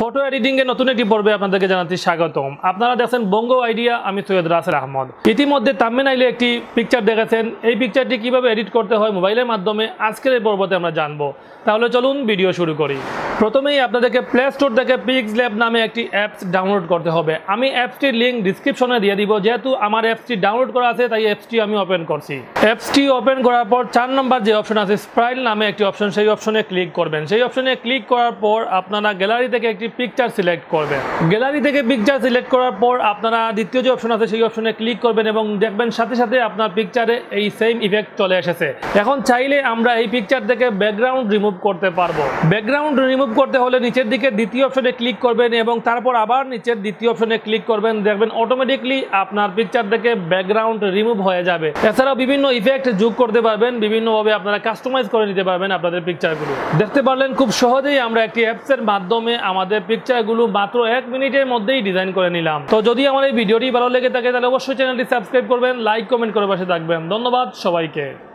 Photo editing এর নতুন একটি পর্বে আপনাদেরকে জানাচ্ছি স্বাগতম। আপনারা দেখছেন বঙ্গো আইডিয়া, আমি সৈয়দ রাসেল আহমদ। ইতিমধ্যে থাম্বনেইলে একটি পিকচার দেখেছেন, এই পিকচারটি কিভাবে এডিট করতে হয় মোবাইলের মাধ্যমে আজকের এই পর্বতে আমরা জানবো। তাহলে চলুন ভিডিও শুরু করি। প্রথমেই আপনাদেরকে প্লে স্টোর থেকে পিক্সল্যাব নামে একটি অ্যাপস ডাউনলোড করতে হবে। আমি অ্যাপসটির লিঙ্ক ডিসক্রিপশনে দিয়ে দিব। যেহেতু আমার অ্যাপসটি ডাউনলোড করা আছে তাই অ্যাপসটি আমি ওপেন করছি। অ্যাপসটি ওপেন করার পর 4 নম্বর যে অপশন আছে স্প্রাইল নামে একটি অপশন, সেই অপশনে ক্লিক করবেন। সেই অপশনে ক্লিক করার পর আপনারা গ্যালারি থেকে একটি পিকচার সিলেক্ট করবেন। গ্যালারি থেকে পিকচার সিলেক্ট করার পর আপনারা দ্বিতীয় যে অপশন আছে সেই অপশনে ক্লিক করবেন এবং দেখবেন সাথে সাথে আপনার পিকচারে এই সেম ইফেক্ট চলে এসেছে। এখন চাইলে আমরা এই পিকচার থেকে ব্যাকগ্রাউন্ড রিমুভ করতে পারবো। ব্যাকগ্রাউন্ড রিমুভ করতে হলে নিচের দিকে দ্বিতীয় অপশনে ক্লিক করবেন এবং তারপর আবার নিচের দ্বিতীয় অপশনে ক্লিক করবেন। দেখবেন অটোমেটিকলি আপনার পিকচার থেকে ব্যাকগ্রাউন্ড রিমুভ হয়ে যাবে। এছাড়াও বিভিন্ন ইফেক্ট যোগ করতে পারবেন, বিভিন্নভাবে আপনারা কাস্টমাইজ করে নিতে পারবেন আপনাদের পিকচারগুলো। দেখতে পারলেন খুব সহজেই আমরা একটি অ্যাপসের মাধ্যমে আমাদের পিকচারগুলো মাত্র 1 মিনিটের মধ্যেই ডিজাইন করে নিলাম। তো যদি আমার এই ভিডিওটি ভালো লেগে থাকে তাহলে অবশ্যই চ্যানেলটি সাবস্ক্রাইব করবেন, লাইক কমেন্ট করে পাশে থাকবেন। ধন্যবাদ সবাইকে।